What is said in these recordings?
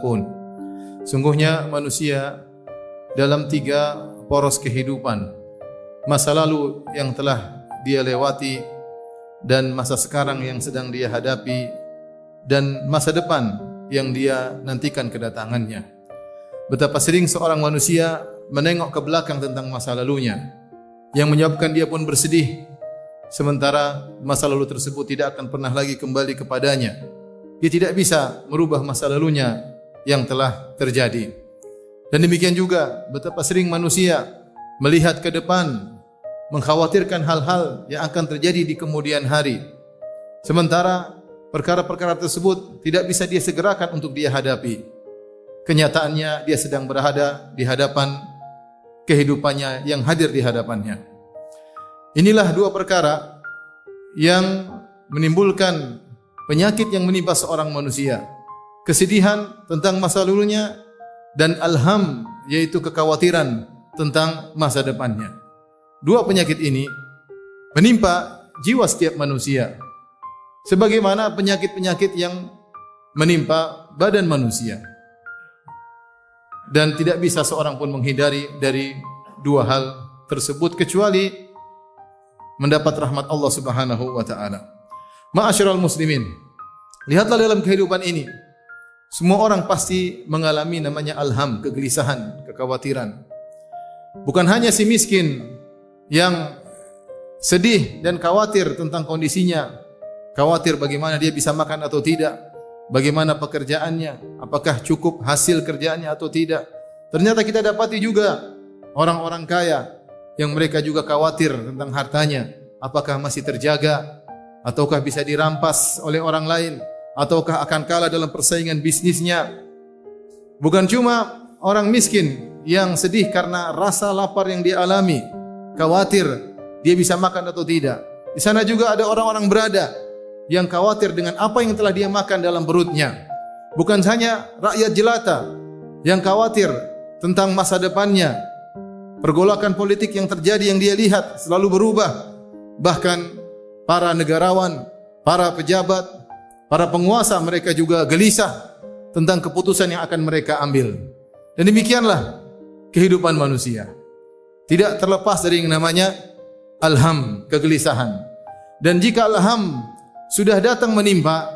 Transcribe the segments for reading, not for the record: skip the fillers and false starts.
pun. Sungguhnya manusia dalam 3 poros kehidupan. Masa lalu yang telah dia lewati dan masa sekarang yang sedang dia hadapi dan masa depan yang dia nantikan kedatangannya. Betapa sering seorang manusia menengok ke belakang tentang masa lalunya yang menyebabkan dia pun bersedih, sementara masa lalu tersebut tidak akan pernah lagi kembali kepadanya. Dia tidak bisa merubah masa lalunya yang telah terjadi. Dan demikian juga betapa sering manusia melihat ke depan, mengkhawatirkan hal-hal yang akan terjadi di kemudian hari, sementara perkara-perkara tersebut tidak bisa dia segerakan untuk dia hadapi. Kenyataannya dia sedang berada di hadapan kehidupannya yang hadir di hadapannya. Inilah 2 perkara yang menimbulkan penyakit yang menimpa seorang manusia. Kesedihan tentang masa lalunya dan alham, yaitu kekhawatiran tentang masa depannya. 2 penyakit ini menimpa jiwa setiap manusia, sebagaimana penyakit-penyakit yang menimpa badan manusia. Dan tidak bisa seorang pun menghindari dari 2 hal tersebut kecuali mendapat rahmat Allah Subhanahu wa taala. Ma'asyiral muslimin, lihatlah dalam kehidupan ini, semua orang pasti mengalami namanya alham, kegelisahan, kekhawatiran. Bukan hanya si miskin yang sedih dan khawatir tentang kondisinya, khawatir bagaimana dia bisa makan atau tidak, bagaimana pekerjaannya, apakah cukup hasil kerjaannya atau tidak. Ternyata kita dapati juga orang-orang kaya yang mereka juga khawatir tentang hartanya, apakah masih terjaga, ataukah bisa dirampas oleh orang lain, ataukah akan kalah dalam persaingan bisnisnya. Bukan cuma orang miskin yang sedih karena rasa lapar yang dia alami, khawatir dia bisa makan atau tidak. Di sana juga ada orang-orang berada yang khawatir dengan apa yang telah dia makan dalam perutnya. Bukan hanya rakyat jelata yang khawatir tentang masa depannya, pergolakan politik yang terjadi yang dia lihat selalu berubah. Bahkan para negarawan, para pejabat, para penguasa, mereka juga gelisah tentang keputusan yang akan mereka ambil. Dan demikianlah kehidupan manusia. Tidak terlepas dari yang namanya alham, kegelisahan. Dan jika alham sudah datang menimpa,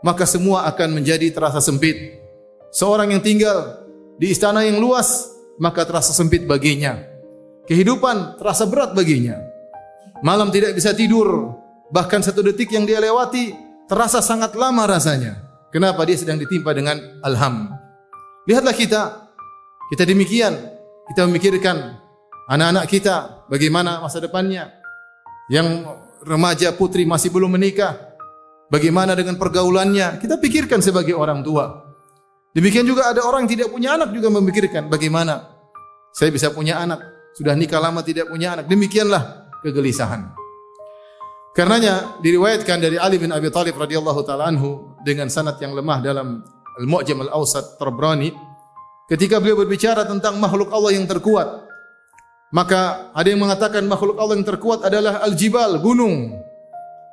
maka semua akan menjadi terasa sempit. Seorang yang tinggal di istana yang luas, maka terasa sempit baginya. Kehidupan terasa berat baginya. Malam tidak bisa tidur, bahkan 1 detik yang dia lewati terasa sangat lama rasanya. Kenapa? Dia sedang ditimpa dengan alham. Lihatlah kita demikian. Kita memikirkan anak-anak kita, bagaimana masa depannya. Yang remaja putri masih belum menikah, bagaimana dengan pergaulannya, kita pikirkan sebagai orang tua. Demikian juga ada orang yang tidak punya anak juga memikirkan bagaimana saya bisa punya anak, sudah nikah lama tidak punya anak. Demikianlah kegelisahan. Karenanya diriwayatkan dari Ali bin Abi Thalib radhiyallahu taala anhu dengan sanad yang lemah dalam Al-Mu'jam Al-Awsat Tabrani, ketika beliau berbicara tentang makhluk Allah yang terkuat, maka ada yang mengatakan makhluk Allah yang terkuat adalah al-jibal, gunung.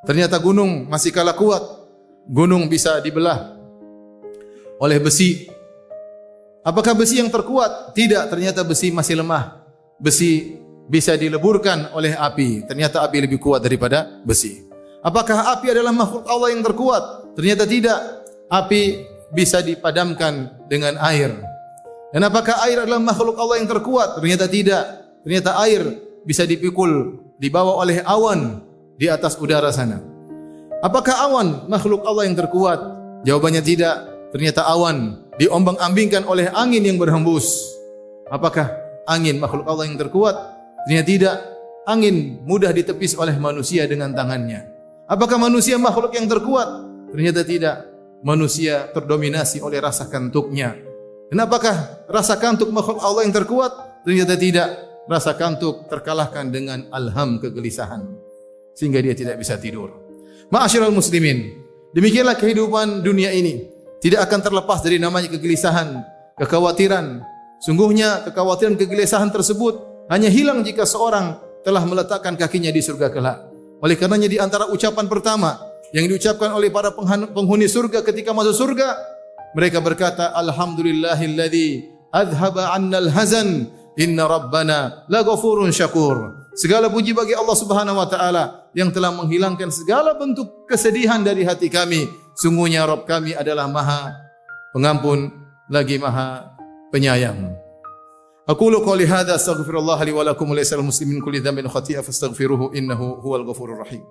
Ternyata gunung masih kalah kuat. Gunung bisa dibelah oleh besi. Apakah besi yang terkuat? Tidak, ternyata besi masih lemah. Besi bisa dileburkan oleh api. Ternyata api lebih kuat daripada besi. Apakah api adalah makhluk Allah yang terkuat? Ternyata tidak. Api bisa dipadamkan dengan air. Dan apakah air adalah makhluk Allah yang terkuat? Ternyata tidak. Ternyata air bisa dipikul, dibawa oleh awan di atas udara sana. Apakah awan makhluk Allah yang terkuat? Jawabannya tidak. Ternyata awan diombang-ambingkan oleh angin yang berhembus. Apakah angin makhluk Allah yang terkuat? Ternyata tidak. Angin mudah ditepis oleh manusia dengan tangannya. Apakah manusia makhluk yang terkuat? Ternyata tidak. Manusia terdominasi oleh rasa kantuknya. Dan apakah rasa kantuk makhluk Allah yang terkuat? Ternyata tidak. Rasa kantuk terkalahkan dengan alham, kegelisahan, sehingga dia tidak bisa tidur. Ma'asyiral muslimin, demikianlah kehidupan dunia ini. Tidak akan terlepas dari namanya kegelisahan, kekhawatiran. Sungguhnya kekhawatiran, kegelisahan tersebut hanya hilang jika seorang telah meletakkan kakinya di surga kelak. Oleh karenanya di antara ucapan pertama yang diucapkan oleh para penghuni surga ketika masuk surga, Mereka berkata, alhamdulillahilladzi adhaba 'annal hazan, inna rabbana laghafurun syakur. Segala puji bagi Allah Subhanahu wa taala yang telah menghilangkan segala bentuk kesedihan dari hati kami. Sungguhnya Rabb kami adalah Maha Pengampun lagi Maha Penyayang. Aqulu qouli hadza astaghfirullah li wa lakum wa lisal muslimin kulli dhanbin khati'a fastaghfiruhu innahu huwal ghafurur rahim.